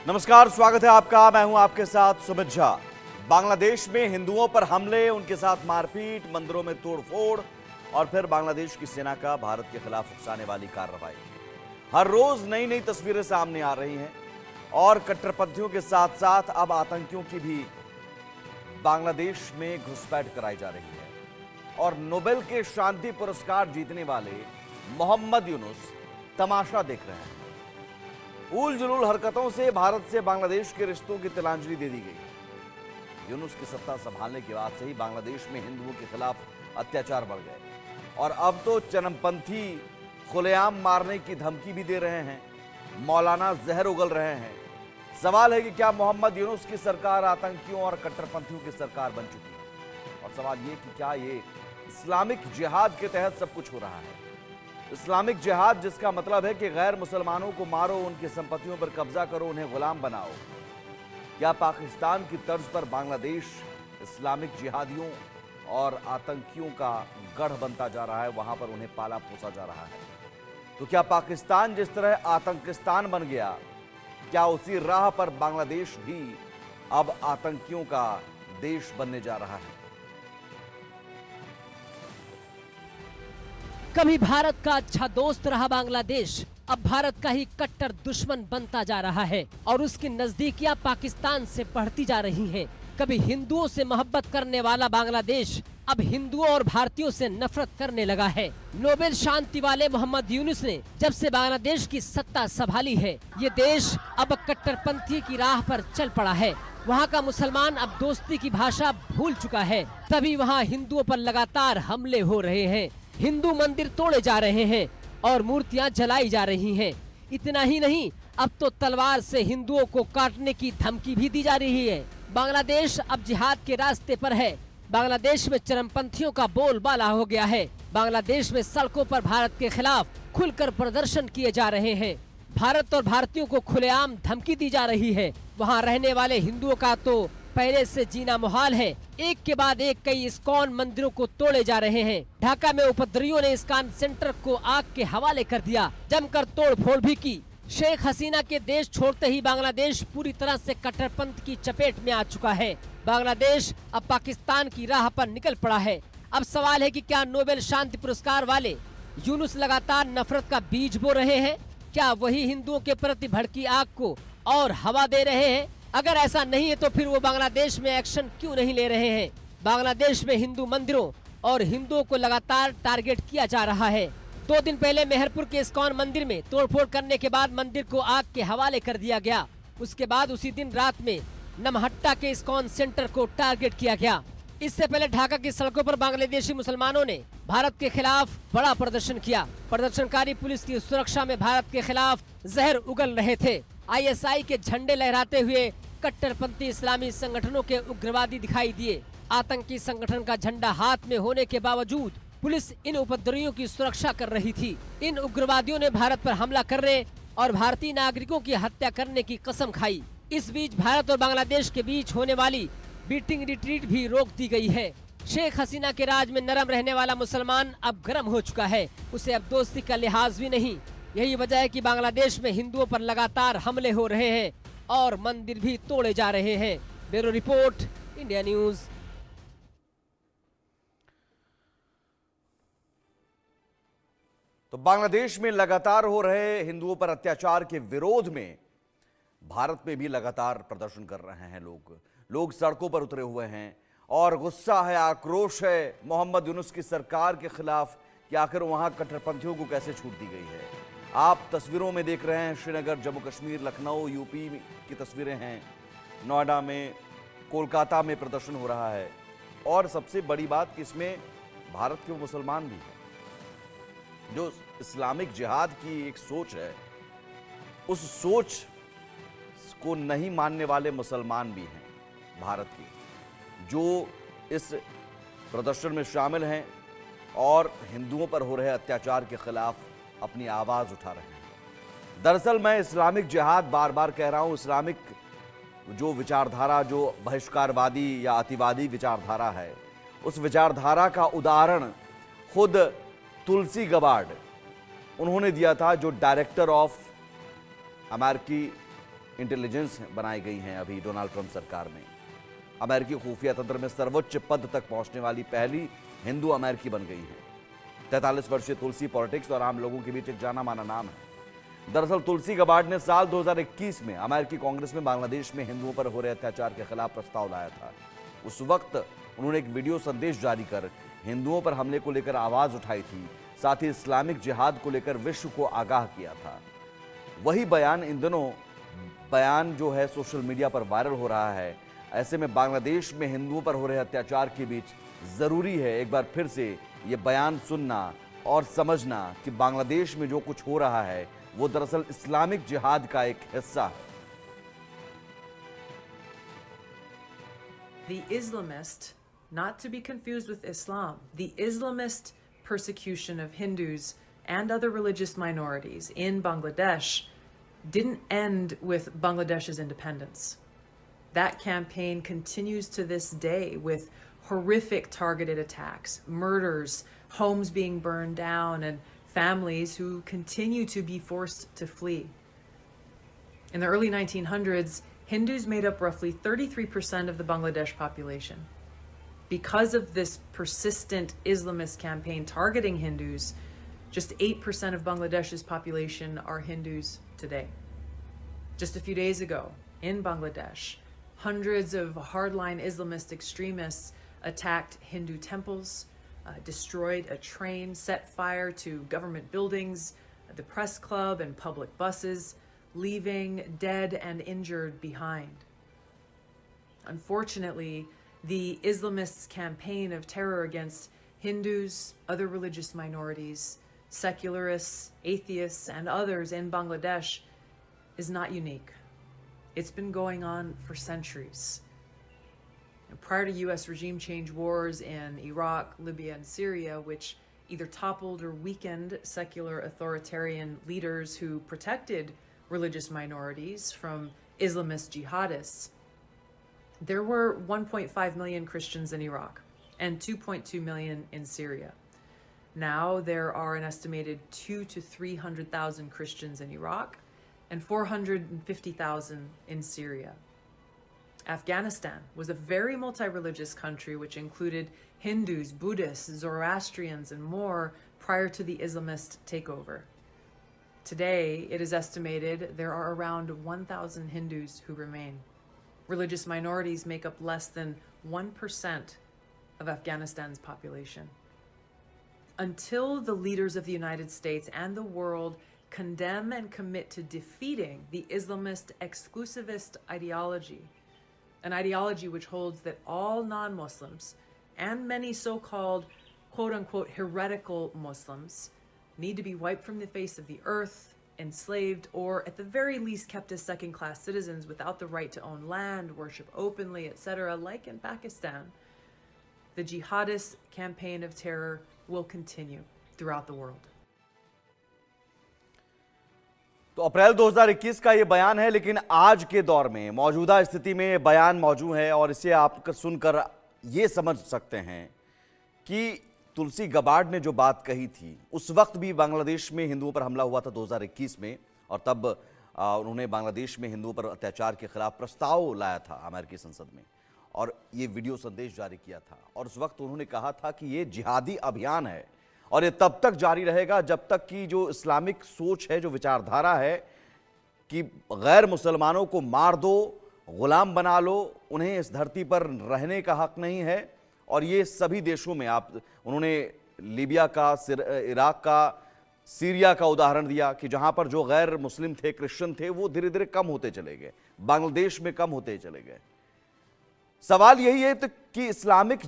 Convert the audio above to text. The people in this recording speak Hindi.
नमस्कार, स्वागत है आपका। मैं हूं आपके साथ सुमित झा। बांग्लादेश में हिंदुओं पर हमले, उनके साथ मारपीट, मंदिरों में तोड़फोड़ और फिर बांग्लादेश की सेना का भारत के खिलाफ उकसाने वाली कार्रवाई। हर रोज नई नई तस्वीरें सामने आ रही हैं और कट्टरपंथियों के साथ साथ अब आतंकियों की भी बांग्लादेश में घुसपैठ कराई जा रही है। और नोबेल के शांति पुरस्कार जीतने वाले मोहम्मद यूनुस तमाशा देख रहे हैं। उल जुलूल हरकतों से भारत से बांग्लादेश के रिश्तों की तिलांजलि दे दी गई। यूनुस की सत्ता संभालने के बाद से ही बांग्लादेश में हिंदुओं के खिलाफ अत्याचार बढ़ गए और अब तो चरमपंथी खुलेआम मारने की धमकी भी दे रहे हैं, मौलाना जहर उगल रहे हैं। सवाल है कि क्या मोहम्मद यूनुस की सरकार आतंकियों और कट्टरपंथियों की सरकार बन चुकी है? और सवाल ये कि क्या ये इस्लामिक जिहाद के तहत सब कुछ हो रहा है? इस्लामिक जिहाद जिसका मतलब है कि गैर मुसलमानों को मारो, उनकी संपत्तियों पर कब्जा करो, उन्हें गुलाम बनाओ। क्या पाकिस्तान की तर्ज पर बांग्लादेश इस्लामिक जिहादियों और आतंकियों का गढ़ बनता जा रहा है, वहां पर उन्हें पाला पोसा जा रहा है? तो क्या पाकिस्तान जिस तरह आतंकिस्तान बन गया, क्या उसी राह पर बांग्लादेश भी अब आतंकियों का देश बनने जा रहा है? कभी भारत का अच्छा दोस्त रहा बांग्लादेश, अब भारत का ही कट्टर दुश्मन बनता जा रहा है और उसकी नजदीकियां पाकिस्तान से बढ़ती जा रही हैं। कभी हिंदुओं से मोहब्बत करने वाला बांग्लादेश अब हिंदुओं और भारतीयों से नफरत करने लगा है। नोबेल शांति वाले मोहम्मद यूनुस ने जब से बांग्लादेश की सत्ता संभाली है, ये देश अब कट्टरपंथी की राह पर चल पड़ा है। वहाँ का मुसलमान अब दोस्ती की भाषा भूल चुका है, तभी वहाँ हिंदुओं पर लगातार हमले हो रहे हैं। हिंदू मंदिर तोड़े जा रहे हैं और मूर्तियां जलाई जा रही हैं। इतना ही नहीं, अब तो तलवार से हिंदुओं को काटने की धमकी भी दी जा रही है। बांग्लादेश अब जिहाद के रास्ते पर है। बांग्लादेश में चरमपंथियों का बोलबाला हो गया है। बांग्लादेश में सड़कों पर भारत के खिलाफ खुलकर प्रदर्शन किए जा रहे हैं। भारत और भारतीयों को खुलेआम धमकी दी जा रही है। वहाँ रहने वाले हिंदुओं का तो पहले से जीना मुहाल है। एक के बाद एक कई इस्कॉन मंदिरों को तोड़े जा रहे हैं। ढाका में उपद्रवियों ने इस्कॉन सेंटर को आग के हवाले कर दिया, जमकर तोड़फोड़ भी की। शेख हसीना के देश छोड़ते ही बांग्लादेश पूरी तरह से कट्टरपंथ की चपेट में आ चुका है। बांग्लादेश अब पाकिस्तान की राह पर निकल पड़ा है। अब सवाल है कि क्या नोबेल शांति पुरस्कार वाले यूनुस लगातार नफरत का बीज बो रहे हैं? क्या वही हिंदुओं के प्रति भड़की आग को और हवा दे रहे हैं? अगर ऐसा नहीं है तो फिर वो बांग्लादेश में एक्शन क्यों नहीं ले रहे हैं? बांग्लादेश में हिंदू मंदिरों और हिंदुओं को लगातार टारगेट किया जा रहा है। 2 दिन पहले मेहरपुर के इस्कॉन मंदिर में तोड़फोड़ करने के बाद मंदिर को आग के हवाले कर दिया गया। उसके बाद उसी दिन रात में नमहट्टा के इस्कॉन सेंटर को टारगेट किया गया। इससे पहले ढाका की सड़कों पर बांग्लादेशी मुसलमानों ने भारत के खिलाफ बड़ा प्रदर्शन किया। प्रदर्शनकारी पुलिस की सुरक्षा में भारत के खिलाफ जहर उगल रहे थे। ISI के झंडे लहराते हुए कट्टरपंथी इस्लामी संगठनों के उग्रवादी दिखाई दिए। आतंकी संगठन का झंडा हाथ में होने के बावजूद पुलिस इन उपद्रवियों की सुरक्षा कर रही थी। इन उग्रवादियों ने भारत पर हमला करने और भारतीय नागरिकों की हत्या करने की कसम खाई। इस बीच भारत और बांग्लादेश के बीच होने वाली बीटिंग रिट्रीट भी रोक दी गई है। शेख हसीना के राज में नरम रहने वाला मुसलमान अब गर्म हो चुका है। उसे अब दोस्ती का लिहाज भी नहीं। यही वजह है कि बांग्लादेश में हिंदुओं पर लगातार हमले हो रहे हैं और मंदिर भी तोड़े जा रहे हैं। Bureau report, India news. तो बांग्लादेश में लगातार हो रहे हिंदुओं पर अत्याचार के विरोध में भारत में भी लगातार प्रदर्शन कर रहे हैं लोग सड़कों पर उतरे हुए हैं और गुस्सा है, आक्रोश है मोहम्मद यूनुस की सरकार के खिलाफ कि आखिर वहां कट्टरपंथियों को कैसे छूट दी गई है। आप तस्वीरों में देख रहे हैं श्रीनगर, जम्मू कश्मीर, लखनऊ, यूपी की तस्वीरें हैं। नोएडा में, कोलकाता में प्रदर्शन हो रहा है और सबसे बड़ी बात कि इसमें भारत के मुसलमान भी हैं। जो इस्लामिक जिहाद की एक सोच है, उस सोच को नहीं मानने वाले मुसलमान भी हैं भारत के, जो इस प्रदर्शन में शामिल हैं और हिंदुओं पर हो रहे अत्याचार के खिलाफ अपनी आवाज उठा रहे हैं। दरअसल मैं इस्लामिक जिहाद बार बार कह रहा हूं। इस्लामिक जो विचारधारा, जो बहिष्कारवादी या अतिवादी विचारधारा है, उस विचारधारा का उदाहरण खुद तुलसी गबार्ड उन्होंने दिया था, जो डायरेक्टर ऑफ अमेरिकी इंटेलिजेंस बनाई गई हैं अभी डोनाल्ड ट्रंप सरकार में। अमेरिकी खुफिया तंत्र में सर्वोच्च पद तक पहुंचने वाली पहली हिंदू अमेरिकी बन गई है। 43 वर्षीय तुलसी पॉलिटिक्स और आम लोगों के बीच एक जाना माना नाम है। दरअसल तुलसी गबार्ड ने साल 2021 में अमेरिकी कांग्रेस में बांग्लादेश में हिंदुओं पर हो रहे अत्याचार के खिलाफ प्रस्ताव लाया था। उस वक्त उन्होंने एक वीडियो संदेश जारी कर हिंदुओं पर हमले को लेकर आवाज उठाई थी, साथ ही इस्लामिक जिहाद को लेकर विश्व को आगाह किया था। वही बयान इन दिनों जो है सोशल मीडिया पर वायरल हो रहा है। ऐसे में बांग्लादेश में हिंदुओं पर हो रहे अत्याचार के बीच जरूरी है एक बार फिर से ये बयान सुनना और समझना कि बांग्लादेश में जो कुछ हो रहा है वो दरअसल इस्लामिक जिहाद का एक हिस्सा है। The Islamist, not to be confused with Islam, the Islamist persecution of Hindus and other religious minorities in Bangladesh didn't end with Bangladesh's independence. That campaign continues to this day with horrific targeted attacks, murders, homes being burned down, and families who continue to be forced to flee. In the early 1900s, Hindus made up roughly 33% of the Bangladesh population. Because of this persistent Islamist campaign targeting Hindus, just 8% of Bangladesh's population are Hindus today. Just a few days ago, in Bangladesh, hundreds of hardline Islamist extremists attacked Hindu temples, destroyed a train, set fire to government buildings, the press club, and public buses, leaving dead and injured behind. Unfortunately, the Islamists' campaign of terror against Hindus, other religious minorities, secularists, atheists, and others in Bangladesh is not unique. It's been going on for centuries. Prior to US regime change wars in Iraq, Libya, and Syria, which either toppled or weakened secular authoritarian leaders who protected religious minorities from Islamist jihadists, there were 1.5 million Christians in Iraq and 2.2 million in Syria. Now there are an estimated 200,000 to 300,000 Christians in Iraq and 450,000 in Syria. Afghanistan was a very multi-religious country which included Hindus, Buddhists, Zoroastrians, and more prior to the Islamist takeover. Today, it is estimated there are around 1,000 Hindus who remain. Religious minorities make up less than 1% of Afghanistan's population. Until the leaders of the United States and the world condemn and commit to defeating the Islamist exclusivist ideology, an ideology which holds that all non-Muslims and many so-called quote-unquote heretical Muslims need to be wiped from the face of the earth, enslaved, or at the very least kept as second-class citizens without the right to own land, worship openly, etc., like in Pakistan, the jihadist campaign of terror will continue throughout the world. तो अप्रैल 2021 का ये बयान है, लेकिन आज के दौर में मौजूदा स्थिति में ये बयान मौजूद है और इसे आप सुनकर ये समझ सकते हैं कि तुलसी गबार्ड ने जो बात कही थी उस वक्त भी बांग्लादेश में हिंदुओं पर हमला हुआ था 2021 में, और तब उन्होंने बांग्लादेश में हिंदुओं पर अत्याचार के खिलाफ प्रस्ताव लाया था अमेरिकी संसद में और ये वीडियो संदेश जारी किया था। और उस वक्त उन्होंने कहा था कि ये जिहादी अभियान है और ये तब तक जारी रहेगा जब तक कि जो इस्लामिक सोच है, जो विचारधारा है कि गैर मुसलमानों को मार दो, गुलाम बना लो, उन्हें इस धरती पर रहने का हक नहीं है। और ये सभी देशों में उन्होंने लीबिया का, इराक का, सीरिया का उदाहरण दिया कि जहां पर जो गैर मुस्लिम थे, क्रिश्चियन थे, वो धीरे धीरे कम होते चले गए, बांग्लादेश में कम होते चले गए। सवाल यही है कि इस्लामिक